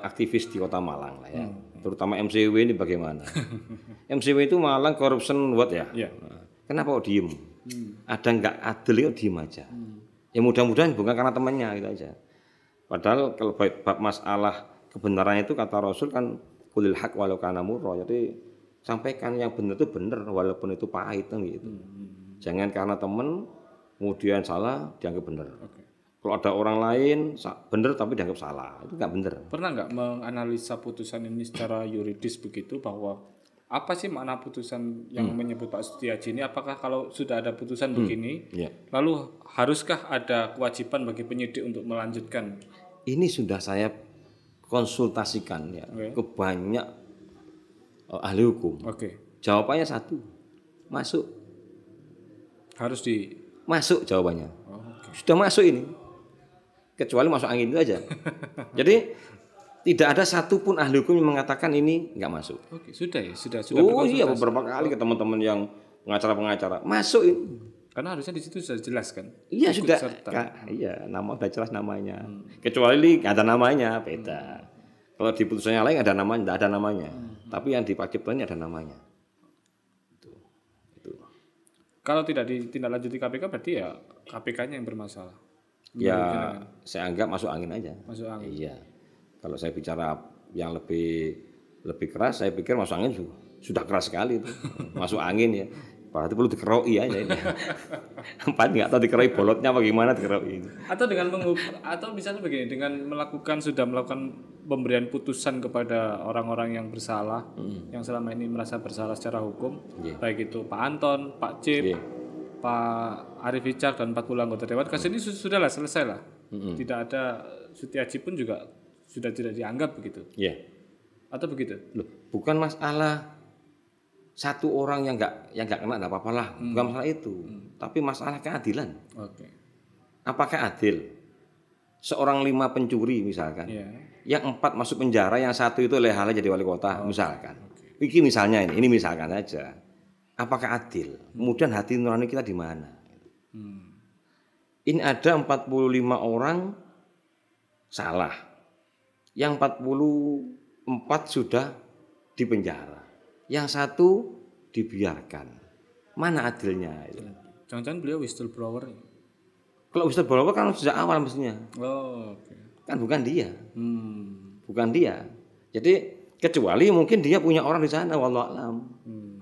[SPEAKER 1] aktivis di Kota Malang lah ya. Terutama MCW ini bagaimana? MCW itu Malang Corruption Watch ya.
[SPEAKER 2] Iya.
[SPEAKER 1] Kenapa kok diem? Ada nggak adil kok diem aja. Ya mudah-mudahan bukan karena temannya gitu aja. Padahal kalau bab masalah kebenaran itu kata Rasul kan kulil haq walau kana murra. Jadi sampaikan yang benar itu benar walaupun itu pahit kan gitu. Jangan karena teman kemudian salah dianggap benar. Kalau ada orang lain benar tapi dianggap salah, itu nggak benar.
[SPEAKER 2] Pernah nggak menganalisa putusan ini secara yuridis begitu bahwa apa sih makna putusan yang menyebut Pak Sutiaji ini? Apakah kalau sudah ada putusan begini, lalu haruskah ada kewajiban bagi penyidik untuk melanjutkan?
[SPEAKER 1] Ini sudah saya konsultasikan ya ke banyak ahli hukum. Jawabannya satu, masuk.
[SPEAKER 2] Harus
[SPEAKER 1] masuk jawabannya. Sudah masuk ini. Kecuali masuk angin itu aja. Jadi tidak ada satupun ahli hukum yang mengatakan ini nggak masuk.
[SPEAKER 2] Sudah.
[SPEAKER 1] Oh iya, beberapa kali ke teman-teman yang pengacara masuk ini.
[SPEAKER 2] Karena harusnya di situ sudah jelas kan.
[SPEAKER 1] Iya sudah. Iya, nama udah jelas namanya. Kecuali nggak ada namanya, beda. Kalau di putusannya lain ada namanya, nggak ada namanya. Tapi yang di Pak Kiplan ini ada namanya. Itu.
[SPEAKER 2] Kalau tidak ditindaklanjuti KPK berarti ya KPK-nya yang bermasalah.
[SPEAKER 1] Ya, saya anggap masuk angin aja.
[SPEAKER 2] Masuk angin.
[SPEAKER 1] Iya. Kalau saya bicara yang lebih keras, saya pikir masuk angin sudah keras sekali itu. Masuk angin ya. Berarti perlu dikeroi aja ini. Empat nggak tahu dikeroi bolotnya apa gimana dikeroi.
[SPEAKER 2] Atau atau misalnya begini, dengan melakukan pemberian putusan kepada orang-orang yang bersalah, yang selama ini merasa bersalah secara hukum, baik itu Pak Anton, Pak Cip, Pak Arif Hicak dan 40 anggota dewan, kasus ini sudahlah selesai lah. Tidak ada Sutiaji pun juga sudah tidak dianggap begitu.
[SPEAKER 1] Iya.
[SPEAKER 2] Atau begitu?
[SPEAKER 1] Loh, bukan masalah satu orang yang nggak kena nggak apa-apa lah, bukan masalah itu. Tapi masalah keadilan. Apakah adil? Seorang 5 pencuri misalkan, yang 4 masuk penjara, yang 1 itu lehala jadi wali kota misalkan. Ini misalnya ini misalkan saja. Apakah adil? Kemudian hati nurani kita di mana? Ini ada 45 orang salah. Yang 44 sudah di penjara. Yang 1 dibiarkan. Mana adilnya?
[SPEAKER 2] Jangan-jangan beliau whistleblower.
[SPEAKER 1] Kalau whistleblower kan sejak awal mestinya. Kan bukan dia. Bukan dia. Jadi kecuali mungkin dia punya orang di sana, wallahu alam.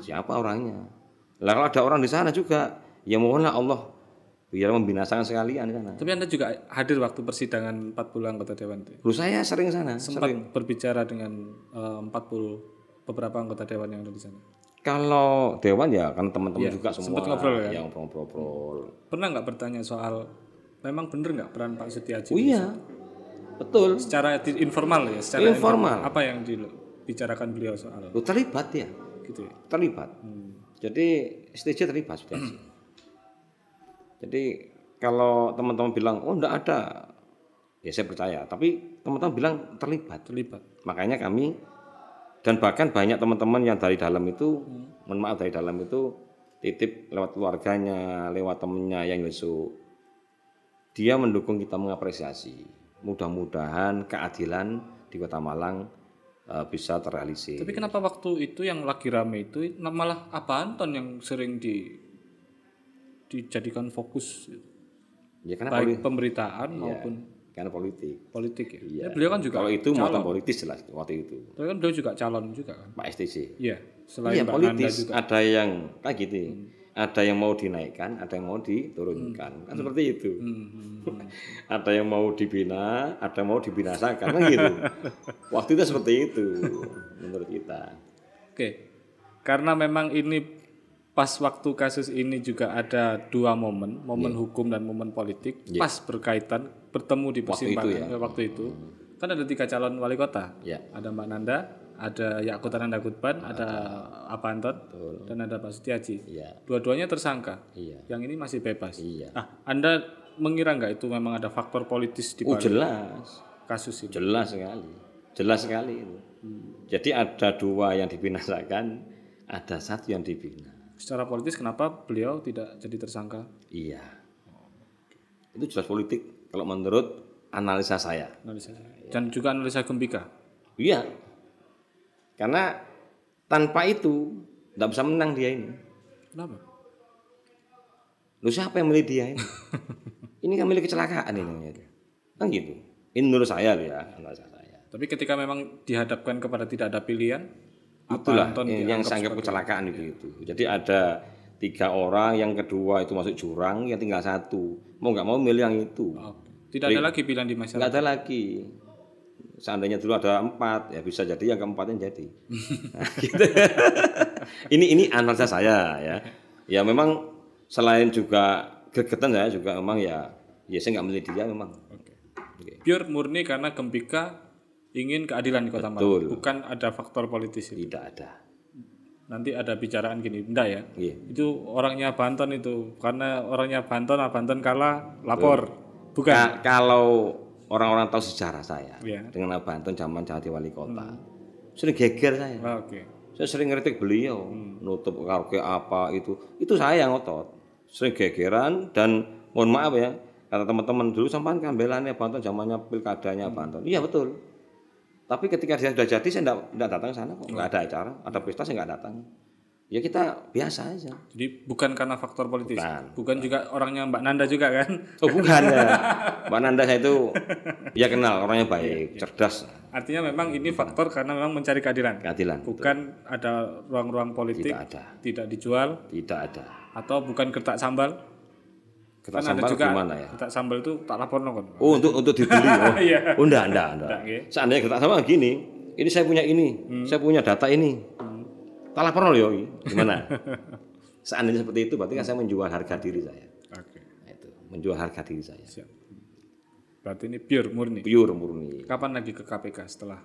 [SPEAKER 1] Siapa orangnya? Lah kalau ada orang di sana juga, ya mohonlah Allah biar membinasakan sekalian di sana.
[SPEAKER 2] Tapi Anda juga hadir waktu persidangan 40 anggota dewan itu.
[SPEAKER 1] Lu saya sering ke sana.
[SPEAKER 2] Sempat berbicara dengan 40 beberapa anggota dewan yang ada di sana.
[SPEAKER 1] Kalau dewan ya kan teman-teman juga semua
[SPEAKER 2] sempat ngobrol kan?
[SPEAKER 1] yang ngobrol.
[SPEAKER 2] Pernah nggak bertanya soal memang bener nggak peran Pak Setiaji?
[SPEAKER 1] Oh iya, betul.
[SPEAKER 2] Secara informal ya, secara
[SPEAKER 1] Informal.
[SPEAKER 2] apa yang dibicarakan beliau soal?
[SPEAKER 1] Lu terlibat ya,
[SPEAKER 2] Gitu ya.
[SPEAKER 1] terlibat. Jadi STJ terlibat Setiaji. Jadi kalau teman-teman bilang oh enggak ada, ya saya percaya. Tapi teman-teman bilang terlibat. Makanya kami dan bahkan banyak teman-teman yang dari dalam itu, mohon maaf dari dalam itu titip lewat keluarganya, lewat temennya yang Yusuf. Dia mendukung kita mengapresiasi. Mudah-mudahan keadilan di Kota Malang bisa terrealisir.
[SPEAKER 2] Tapi kenapa waktu itu yang lagi rame itu malah Apa Anton yang sering dijadikan fokus?
[SPEAKER 1] Ya karena
[SPEAKER 2] baik pemberitaan maupun
[SPEAKER 1] karena politik
[SPEAKER 2] ya.
[SPEAKER 1] Iya.
[SPEAKER 2] Beliau kan juga
[SPEAKER 1] kalau itu muatan politis jelas waktu itu.
[SPEAKER 2] Tapi kan beliau juga calon juga kan.
[SPEAKER 1] Pak STJ.
[SPEAKER 2] Iya, selain Mbak
[SPEAKER 1] politis
[SPEAKER 2] Nanda juga.
[SPEAKER 1] ada yang kayak gitu. Ada yang mau dinaikkan, ada yang mau diturunkan. Kan seperti itu. Ada yang mau dibina, ada yang mau dibinasakan kan gitu. Waktu itu seperti itu menurut kita.
[SPEAKER 2] Oke. Karena memang ini pas waktu kasus ini juga ada dua momen hukum dan momen politik, pas berkaitan bertemu di persimpangan waktu itu. Kan ada 3 calon wali kota. Ada Mbak Nanda, ada Yakut Ananda Kutban, ada Apa Anton, dan ada Pak Setiaji. Dua-duanya tersangka. Yang ini masih bebas. Nah, Anda mengira nggak itu memang ada faktor politis di balik
[SPEAKER 1] jelas
[SPEAKER 2] kasus ini?
[SPEAKER 1] Jelas sekali itu. Jadi ada 2 yang dibinasakan, ada 1 yang dibina.
[SPEAKER 2] Secara politis kenapa beliau tidak jadi tersangka?
[SPEAKER 1] Iya. Itu jelas politik kalau menurut analisa saya.
[SPEAKER 2] Dan juga analisa Gembika.
[SPEAKER 1] Iya. Karena tanpa itu tidak bisa menang dia ini.
[SPEAKER 2] Kenapa?
[SPEAKER 1] Lu siapa yang milih dia ini? Ini kan milih kecelakaan ini. Kan gitu. Ini menurut saya ya, analisa saya.
[SPEAKER 2] Tapi ketika memang dihadapkan kepada tidak ada pilihan,
[SPEAKER 1] itulah yang saya anggap kecelakaan itu. Jadi ada 3 orang, yang kedua itu masuk jurang, yang tinggal 1. Mau nggak mau milih yang itu.
[SPEAKER 2] Tidak ada lagi pilihan di masyarakat.
[SPEAKER 1] Nggak ada lagi. Seandainya dulu ada 4, ya bisa jadi yang keempatnya jadi. Nah, gitu. ini analisa saya ya. Ya memang selain juga gregetan saya juga memang ya saya nggak milih dia memang.
[SPEAKER 2] Pure murni karena Gembika ingin keadilan di Kota Malang, bukan ada faktor politis itu.
[SPEAKER 1] Tidak ada.
[SPEAKER 2] Nanti ada bicaraan gini, enggak ya? Itu orangnya Banten itu, karena orangnya Banten kalah lapor, bukan?
[SPEAKER 1] Kalau orang-orang tahu sejarah saya dengan Banten zaman jadi wali kota, sering geger saya. Saya sering ngeritik beliau, nutup karaoke apa itu saya yang ngotot, sering gegeran dan mohon maaf ya, kata teman-teman dulu sampai kambelannya Banten zamannya pilkadanya Banten, iya betul. Tapi ketika dia sudah jadi saya enggak datang ke sana kok. Enggak ada acara, ada pesta saya enggak datang. Ya kita biasa aja.
[SPEAKER 2] Jadi bukan karena faktor politis. Bukan juga orangnya Mbak Nanda juga kan?
[SPEAKER 1] Oh bukan ya. Mbak Nanda saya itu ya kenal, orangnya baik, cerdas.
[SPEAKER 2] Artinya memang ini faktor karena memang mencari keadilan. Bukan ada ruang-ruang politik. Tidak dijual.
[SPEAKER 1] Tidak ada.
[SPEAKER 2] Atau bukan gertak sambal.
[SPEAKER 1] Kertas sambal gimana ya?
[SPEAKER 2] Kertas sambal itu tak laporno kan.
[SPEAKER 1] Oh, untuk dibeli. Oh, enggak. Seandainya kertas sambal gini, ini saya punya ini, saya punya data ini. Tak laporno yo, gimana? Seandainya seperti itu berarti kan saya menjual harga diri saya. Nah, itu, menjual harga diri saya.
[SPEAKER 2] Siap. Berarti ini pure murni. Kapan lagi ke KPK setelah?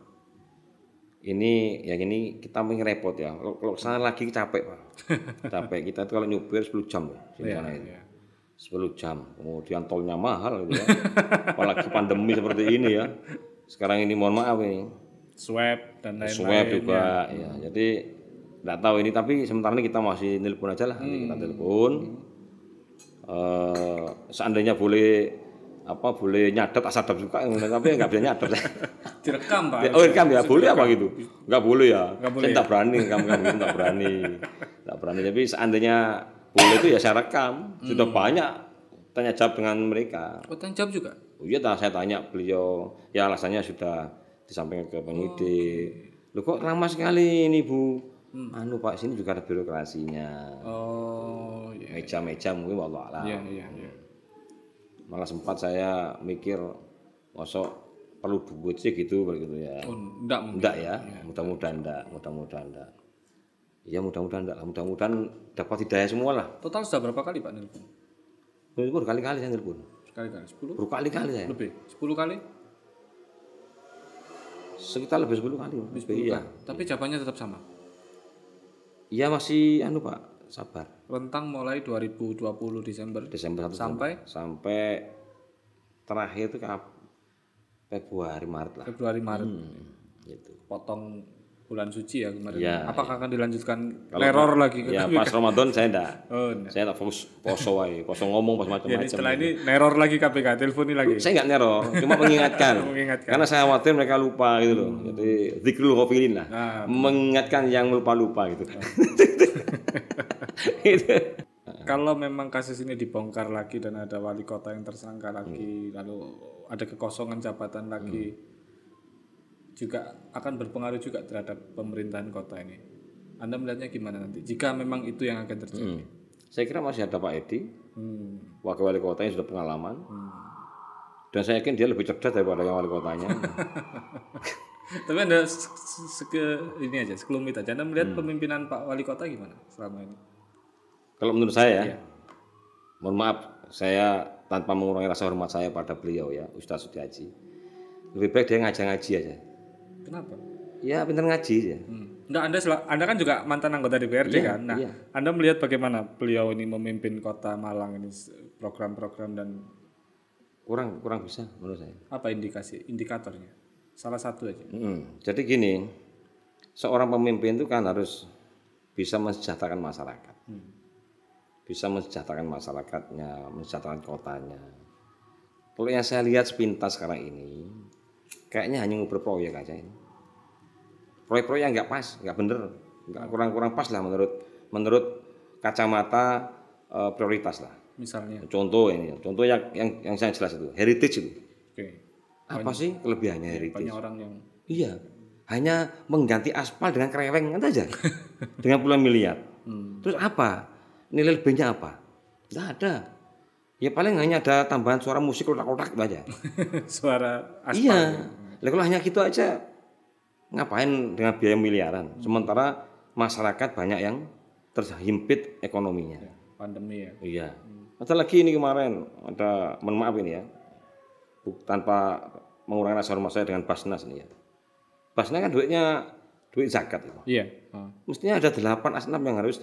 [SPEAKER 1] Ini kita repot ya. Kalau sana lagi capek, Pak. Capek kita itu kalau nyupir 10 jam ya. 10 jam, kemudian tolnya mahal gitu ya. Apalagi pandemi seperti ini ya. Sekarang ini mohon maaf ini.
[SPEAKER 2] Swab dan lain-lain.
[SPEAKER 1] Swab juga ya. Jadi enggak tahu ini tapi sementara ini kita masih nelpon aja lah. Nanti kita telepon. Seandainya boleh nyadap asadap juga tapi enggak bisa nyadap.
[SPEAKER 2] Direkam Pak.
[SPEAKER 1] Oh, direkam ya. Boleh apa gitu? Enggak boleh ya. Saya enggak berani rekam-rekam gitu, enggak berani. Tapi seandainya boleh itu ya saya rekam. Sudah banyak tanya jawab dengan mereka.
[SPEAKER 2] Oh, tanya jawab juga?
[SPEAKER 1] Oh iya, saya tanya beliau. Ya alasannya sudah disampaikan ke penyidik. Loh kok lama sekali ini Bu? Pak, sini juga ada birokrasinya. meja-meja mungkin wallah alam.
[SPEAKER 2] Iya.
[SPEAKER 1] Malah sempat saya mikir mosok perlu duit sih gitu begitu ya.
[SPEAKER 2] Oh, enggak
[SPEAKER 1] Enggak ya, mudah-mudahan enggak. Ya mudah-mudahan enggak lah, mudah-mudahan dapat hidayah semua lah.
[SPEAKER 2] Total sudah berapa kali Pak nelpon?
[SPEAKER 1] Berkali-kali saya telepon.
[SPEAKER 2] Sekali-kali 10?
[SPEAKER 1] Berkali-kali saya.
[SPEAKER 2] Lebih? 10 kali?
[SPEAKER 1] Sekitar lebih 10 kali.
[SPEAKER 2] Lebih 10
[SPEAKER 1] Iya.
[SPEAKER 2] kali. Tapi jawabannya tetap sama.
[SPEAKER 1] Iya masih Pak, sabar.
[SPEAKER 2] Rentang mulai 2020 Desember
[SPEAKER 1] Desember 1 sampai terakhir itu Februari Maret lah.
[SPEAKER 2] Februari Maret.
[SPEAKER 1] Gitu.
[SPEAKER 2] Potong bulan suci ya kemarin.
[SPEAKER 1] Ya,
[SPEAKER 2] apakah akan dilanjutkan teror lagi?
[SPEAKER 1] Ya pas Ramadan saya enggak.
[SPEAKER 2] Oh, enggak.
[SPEAKER 1] Saya tak fokus poso wae, poso ngomong pas macam-macam.
[SPEAKER 2] Jadi setelah ini neror lagi KPK, teleponi lagi.
[SPEAKER 1] Saya enggak neror, cuma mengingatkan. Karena saya khawatir mereka lupa gitu loh. Jadi dzikrul ghafilin lah. Mengingatkan yang lupa-lupa gitu. Gitu.
[SPEAKER 2] Kalau memang kasus ini dibongkar lagi dan ada wali kota yang tersangka lagi, lalu ada kekosongan jabatan lagi, juga akan berpengaruh juga terhadap pemerintahan kota ini. Anda melihatnya gimana nanti? Jika memang itu yang akan terjadi.
[SPEAKER 1] Saya kira masih ada Pak Edi, wakil wali kota yang sudah pengalaman, dan saya yakin dia lebih cerdas daripada yang wali kotanya.
[SPEAKER 2] Tapi Anda ini aja, sekelumit aja. Anda melihat pemimpinan Pak Wali Kota gimana selama ini?
[SPEAKER 1] Kalau menurut saya, mohon maaf, saya tanpa mengurangi rasa hormat saya pada beliau ya, Ustaz Sutiaji. Lebih baik dia ngaji aja.
[SPEAKER 2] Kenapa?
[SPEAKER 1] Ya pintar ngaji ya.
[SPEAKER 2] Enggak, Anda kan juga mantan anggota DPRD kan. Nah, Anda melihat bagaimana beliau ini memimpin Kota Malang ini program-program dan
[SPEAKER 1] kurang bisa menurut saya.
[SPEAKER 2] Apa indikatornya? Salah satu aja.
[SPEAKER 1] Jadi gini, seorang pemimpin itu kan harus bisa mensejahterakan masyarakat, bisa mensejahterakan masyarakatnya, mensejahterakan kotanya. Kalau yang saya lihat sepintas sekarang ini, kayaknya hanya ngobrol proyek aja ini. Proyek-proyek yang nggak pas, nggak bener, nggak kurang pas lah menurut kacamata prioritas lah.
[SPEAKER 2] Misalnya.
[SPEAKER 1] Contoh yang saya jelas itu heritage itu.
[SPEAKER 2] Oke.
[SPEAKER 1] Apa sih kelebihannya heritage?
[SPEAKER 2] Banyak orang yang
[SPEAKER 1] hanya mengganti aspal dengan kereweng aja dengan puluhan miliar. Terus apa? Nilai lebihnya apa? Nggak ada. Ya paling hanya ada tambahan suara musik kotak-kotak aja.
[SPEAKER 2] Suara aspal.
[SPEAKER 1] Iya. Kalau hanya gitu aja ngapain dengan biaya miliaran? Sementara masyarakat banyak yang terhimpit ekonominya.
[SPEAKER 2] Pandemi ya.
[SPEAKER 1] Iya. Ada lagi ini kemarin ada, mohon maaf ini ya, tanpa mengurangi rasa hormat saya dengan Basnas ini ya. Basnas kan duit zakat itu.
[SPEAKER 2] Iya.
[SPEAKER 1] Mestinya ada 8 asnaf yang harus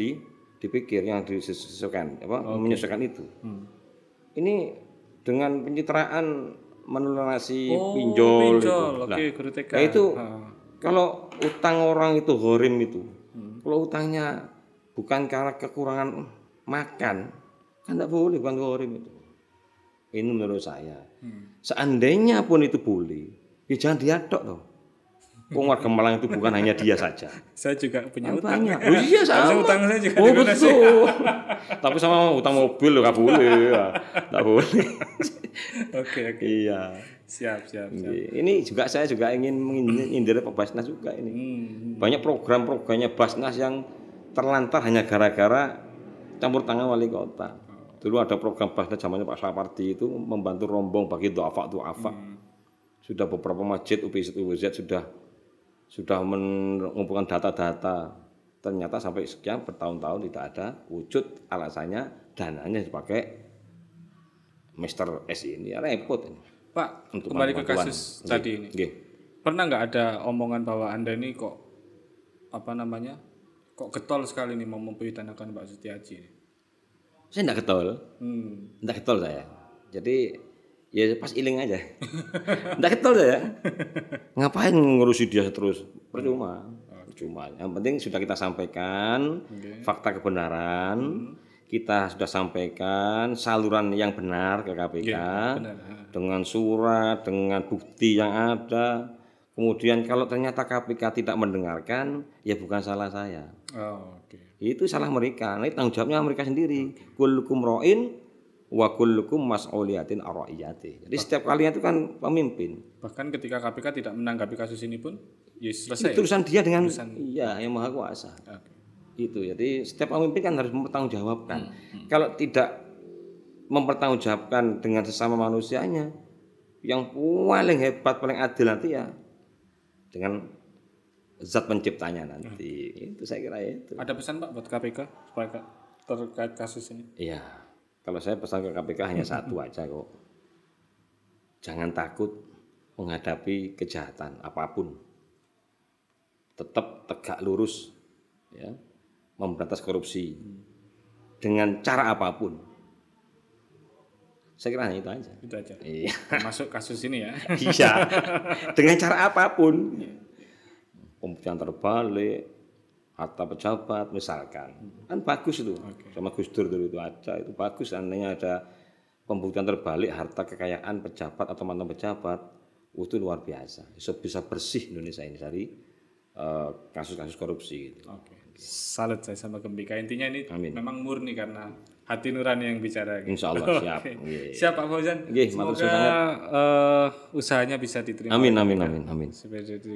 [SPEAKER 1] dipikir, yang disesuaikan, menyesuaikan itu. Ini dengan pencitraan melunasi pinjol itu. Nah itu kalau utang orang itu gharim itu, kalau utangnya bukan karena kekurangan makan, kan tidak boleh, bukan gharim itu. Ini menurut saya. Seandainya pun itu boleh, ya jangan dia tok toh. Warga Malang itu bukan hanya dia saja.
[SPEAKER 2] Saya juga punya utang.
[SPEAKER 1] Banyak. Oh iya sama.
[SPEAKER 2] Utang saya juga
[SPEAKER 1] betul. Tapi sama utang mobil loh nggak boleh. Nggak boleh.
[SPEAKER 2] Oke.
[SPEAKER 1] Iya.
[SPEAKER 2] Siap.
[SPEAKER 1] Ini juga saya juga ingin menyindir Pak Basnas juga ini. Banyak program-programnya Basnas yang terlantar hanya gara-gara campur tangan wali kota. Dulu ada program Basnas zamannya Pak Sapardi itu membantu rombong bagi duafa. Sudah beberapa masjid UPZ sudah mengumpulkan data-data, ternyata sampai sekian bertahun-tahun tidak ada wujud, alasannya dananya dipakai Mr. S ini, ya repot ini.
[SPEAKER 2] Pak, untuk kembali ke kasus tadi ini. Pernah nggak ada omongan bahwa Anda ini kok getol sekali nih mau mempidanakan Pak Sutiaji ini?
[SPEAKER 1] Saya enggak getol saya. Jadi ya pas iling aja. Enggak ketol ya. Ngapain ngurusi dia terus? Percuma. Yang penting sudah kita sampaikan fakta kebenaran. Kita sudah sampaikan saluran yang benar ke KPK dengan surat, dengan bukti yang ada. Kemudian kalau ternyata KPK tidak mendengarkan, ya bukan salah saya. Itu salah mereka. Ini tanggung jawabnya mereka sendiri. Kullukum ra'in wa kullukum mas'uliyatin ar-ra'iyati. Jadi setiap kalian itu kan pemimpin.
[SPEAKER 2] Bahkan ketika KPK tidak menanggapi kasus ini pun, ya selesai.
[SPEAKER 1] Itu urusan dia dengan yang Maha Kuasa. Itu. Jadi setiap pemimpin kan harus mempertanggungjawabkan. Kalau tidak mempertanggungjawabkan dengan sesama manusianya, yang paling hebat, paling adil nanti ya dengan zat penciptanya nanti. Itu saya kira itu.
[SPEAKER 2] Ada pesan Pak buat KPK supaya terkait kasus ini?
[SPEAKER 1] Iya. Kalau saya pesan ke KPK hanya satu aja kok. Jangan takut menghadapi kejahatan apapun. Tetap tegak lurus, ya, memberantas korupsi dengan cara apapun. Saya kira hanya itu aja.
[SPEAKER 2] Itu aja.
[SPEAKER 1] Iya.
[SPEAKER 2] Masuk kasus ini ya.
[SPEAKER 1] Iya. Dengan cara apapun. Pembuktian terbalik, harta pejabat misalkan, kan bagus itu. Sama Gus Dur dulu itu ada, itu bagus. Seandainya ada pembuktian terbalik harta kekayaan pejabat atau mantan pejabat, itu luar biasa. Bisa bersih Indonesia ini dari kasus-kasus korupsi. Gitu.
[SPEAKER 2] Salut saya sama Gembika. Intinya ini memang murni karena hati nurani yang bicara.
[SPEAKER 1] Insya Allah siap.
[SPEAKER 2] Siap Pak Fauzan. Semoga usahanya bisa diterima.
[SPEAKER 1] Amin.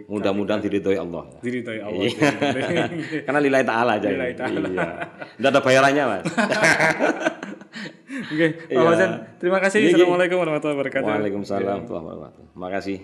[SPEAKER 1] Mudah-mudahan diridhoi Allah.
[SPEAKER 2] Diridhoi Allah.
[SPEAKER 1] Karena lillahi ta'ala aja.
[SPEAKER 2] Lillahi ta'ala.
[SPEAKER 1] Iya. Tidak ada bayarannya Mas.
[SPEAKER 2] Oke, Pak Fauzan, terima kasih. Assalamualaikum warahmatullahi wabarakatuh.
[SPEAKER 1] Waalaikumsalam warahmatullahi wabarakatuh. Terima kasih.